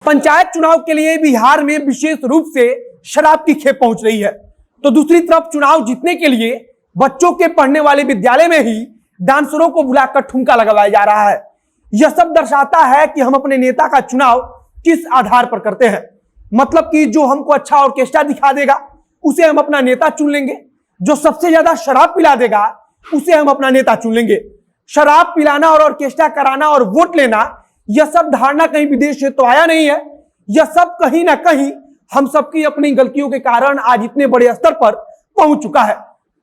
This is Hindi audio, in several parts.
पंचायत चुनाव के लिए बिहार में विशेष रूप से शराब की खेप पहुंच रही है, तो दूसरी तरफ चुनाव जीतने के लिए बच्चों के पढ़ने वाले विद्यालय में ही डांसरों को बुलाकर ठुमका लगवाया जा रहा है। यह सब दर्शाता है कि हम अपने नेता का चुनाव किस आधार पर करते हैं। मतलब कि जो हमको अच्छा ऑर्केस्ट्रा दिखा देगा उसे हम अपना नेता चुन लेंगे, जो सबसे ज्यादा शराब पिला देगा उसे हम अपना नेता चुन लेंगे। शराब पिलाना और ऑर्केस्ट्रा कराना और वोट लेना, यह सब धारणा कहीं विदेश से तो आया नहीं है। यह सब कहीं ना कहीं हम सबकी अपनी गलतियों के कारण आज इतने बड़े स्तर पर पहुंच चुका है।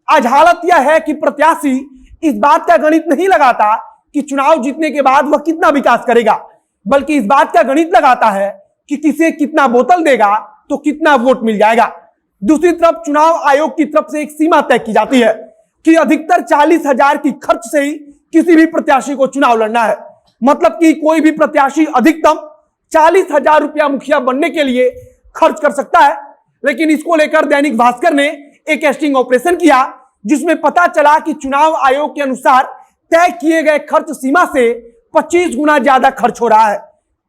आज हालत यह है कि प्रत्याशी इस बात का गणित नहीं लगाता कि चुनाव जीतने के बाद वह कितना विकास करेगा, बल्कि इस बात का गणित लगाता है कि किसे कितना बोतल देगा तो कितना वोट मिल जाएगा। दूसरी तरफ चुनाव आयोग की तरफ से एक सीमा तय की जाती है कि अधिकतर 40,000 की खर्च से ही किसी भी प्रत्याशी को चुनाव लड़ना है। मतलब कि कोई भी प्रत्याशी अधिकतम 40,000 रुपया मुखिया बनने के लिए खर्च कर सकता है। लेकिन इसको लेकर दैनिक भास्कर ने एक कैस्टिंग ऑपरेशन किया, जिसमें पता चला कि चुनाव आयोग के अनुसार तय किए गए खर्च सीमा से 25 गुना ज्यादा खर्च हो रहा है।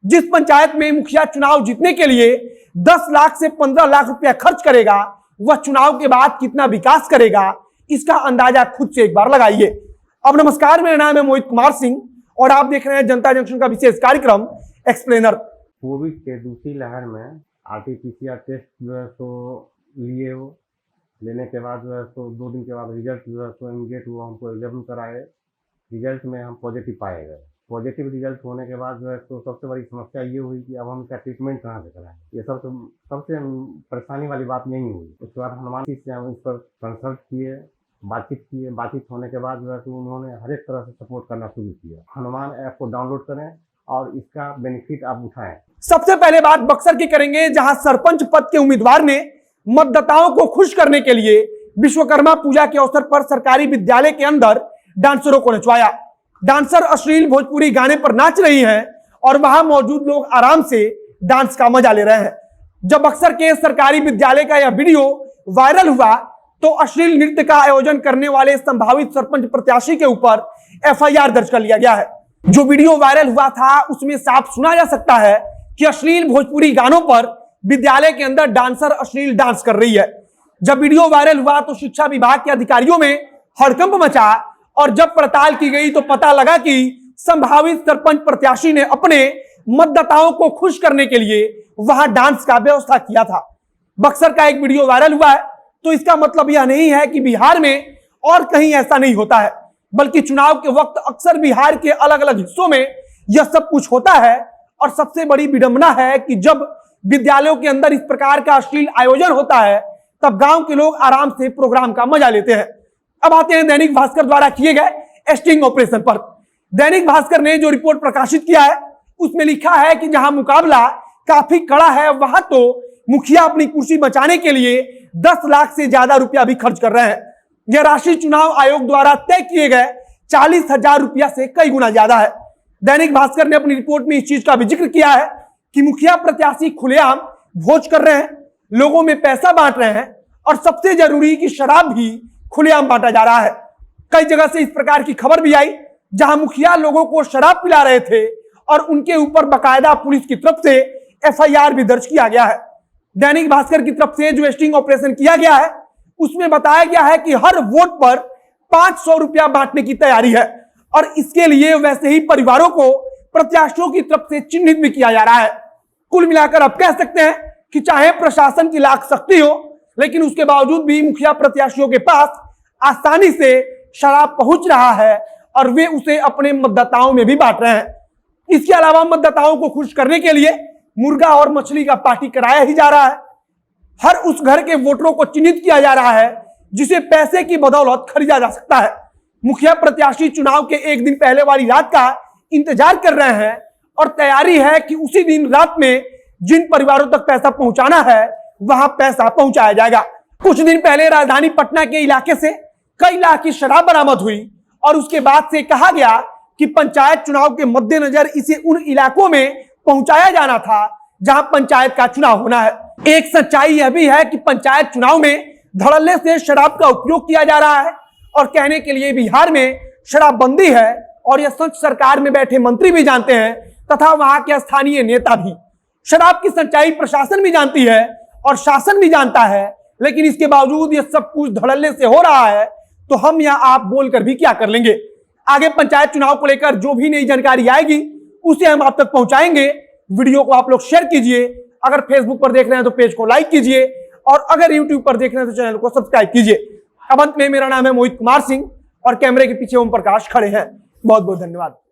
जिस पंचायत में मुखिया चुनाव जीतने के लिए 10 लाख से 15 लाख रुपया खर्च करेगा, वह चुनाव के बाद कितना विकास करेगा, इसका अंदाजा खुद से एक बार लगाइए। अब नमस्कार, मेरा नाम है मोहित कुमार सिंह और आप देख रहे हैं जनता जंक्शन का विशेष कार्यक्रम एक्सप्लेनर। कोविड के दूसरी लहर में आरटीपीसीआर टेस्ट जो है सो लिए हो, लेने के बाद जो है सो 2 दिन के बाद रिजल्ट जो है सो इमीडिएट वो हमको एग्जाम कराए। रिजल्ट में हम पॉजिटिव पाए गए। पॉजिटिव रिजल्ट होने के बाद जो है तो सबसे बड़ी समस्या ये हुई कि अब हम इसका ट्रीटमेंट कहाँ से कराएं। ये सब तो सबसे परेशानी वाली बात यही हुई। उसके बाद हनुमान जी से हम इस पर कंसल्ट किए, बातचीत होने के बाद जो है तो उन्होंने हर एक तरह से सपोर्ट करना शुरू किया। हनुमान ऐप को डाउनलोड करें और इसका बेनिफिट आप उठाएं। सबसे पहले बात बक्सर की करेंगे, जहां सरपंच पद के उम्मीदवार ने मतदाताओं को खुश करने के लिए विश्वकर्मा पूजा के अवसर पर सरकारी विद्यालय के अंदर डांसरों को नचवाया। डांसर अश्लील भोजपुरी गाने पर नाच रही हैं और वहां मौजूद लोग आराम से डांस का मजा ले रहे हैं। जब बक्सर के सरकारी विद्यालय का यह वीडियो वायरल हुआ तो अश्लील नृत्य का आयोजन करने वाले संभावित सरपंच प्रत्याशी के ऊपर एफआईआर दर्ज कर लिया गया है। जो वीडियो वायरल हुआ था उसमें साफ सुना जा सकता है कि अश्लील भोजपुरी गानों पर विद्यालय के अंदर डांसर अश्लील डांस कर रही है। जब वीडियो वायरल हुआ तो शिक्षा विभाग के अधिकारियों में हड़कंप मचा और जब पड़ताल की गई तो पता लगा कि संभावित सरपंच प्रत्याशी ने अपने मतदाताओं को खुश करने के लिए वहां डांस का व्यवस्था किया था। बक्सर का एक वीडियो वायरल हुआ है तो इसका मतलब यह नहीं है कि बिहार में और कहीं ऐसा नहीं होता है, बल्कि चुनाव के वक्त अक्सर बिहार के अलग अलग हिस्सों में यह सब कुछ होता है। और सबसे बड़ी विडंबना है कि जब विद्यालयों के अंदर इस प्रकार का अश्लील आयोजन होता है तब गांव के लोग आराम से प्रोग्राम का मजा लेते हैं। अब आते हैं दैनिक भास्कर द्वारा किए गए कैस्टिंग ऑपरेशन पर। दैनिक भास्कर ने जो रिपोर्ट प्रकाशित किया है उसमें लिखा है कि जहां मुकाबला काफी कड़ा है वहां तो मुखिया अपनी कुर्सी बचाने के लिए 10 लाख से ज्यादा रुपया भी खर्च कर रहे हैं। यह राशि चुनाव आयोग द्वारा तय किए गए 40,000 रुपया से कई गुना ज्यादा है। दैनिक भास्कर ने अपनी रिपोर्ट में इस चीज का भी जिक्र किया है कि मुखिया प्रत्याशी खुलेआम भोज कर रहे हैं, लोगों में पैसा बांट रहे हैं और सबसे जरूरी कि शराब भी खुलेआम बांटा जा रहा है। कई जगह से इस प्रकार की खबर भी आई जहां मुखिया लोगों को शराब पिला रहे थे और उनके ऊपर बकायदा पुलिस की तरफ से एफआईआर भी दर्ज किया गया है। दैनिक भास्कर की तरफ से जो कैस्टिंग ऑपरेशन किया गया है उसमें बताया गया है कि हर वोट पर 500 रुपया बांटने की तैयारी है और इसके लिए वैसे ही परिवारों को प्रत्याशियों की तरफ से चिन्हित भी किया जा रहा है। कुल मिलाकर आप कह सकते हैं कि चाहे प्रशासन की लाख सख्ती हो, लेकिन उसके बावजूद भी मुखिया प्रत्याशियों के पास आसानी से शराब पहुंच रहा है और वे उसे अपने मतदाताओं में भी बांट रहे हैं। इसके अलावा मतदाताओं को खुश करने के लिए मुर्गा और मछली का पार्टी कराया ही जा रहा है। हर उस घर के वोटरों को चिन्हित किया जा रहा है जिसे पैसे की बदौलत खरीदा जा सकता है। मुखिया प्रत्याशी चुनाव के एक दिन पहले वाली रात का इंतजार कर रहे हैं और तैयारी है कि उसी दिन रात में जिन परिवारों तक पैसा पहुंचाना है वहां पैसा पहुंचाया जाएगा। कुछ दिन पहले राजधानी पटना के इलाके से कई लाख की शराब बरामद हुई और उसके बाद से कहा गया कि पंचायत चुनाव के मद्देनजर इसे उन इलाकों में पहुंचाया जाना था जहां पंचायत का चुनाव होना है। एक सच्चाई यह भी है कि पंचायत चुनाव में धड़ल्ले से शराब का उपयोग किया जा रहा है और कहने के लिए बिहार में शराबबंदी है और यह सच सरकार में बैठे मंत्री भी जानते हैं तथा वहां के स्थानीय नेता भी। शराब की सच्चाई प्रशासन भी जानती है और शासन भी जानता है, लेकिन इसके बावजूद ये सब कुछ धड़ल्ले से हो रहा है, तो हम या आप बोलकर भी क्या कर लेंगे। आगे पंचायत चुनाव को लेकर जो भी नई जानकारी आएगी उसे हम आप तक पहुंचाएंगे। वीडियो को आप लोग शेयर कीजिए, अगर फेसबुक पर देख रहे हैं तो पेज को लाइक कीजिए, और अगर यूट्यूब पर देख रहे हैं तो चैनल को सब्सक्राइब कीजिए। अब अंत में मेरा नाम है मोहित कुमार सिंह और कैमरे के पीछे ओम प्रकाश खड़े हैं। बहुत बहुत धन्यवाद।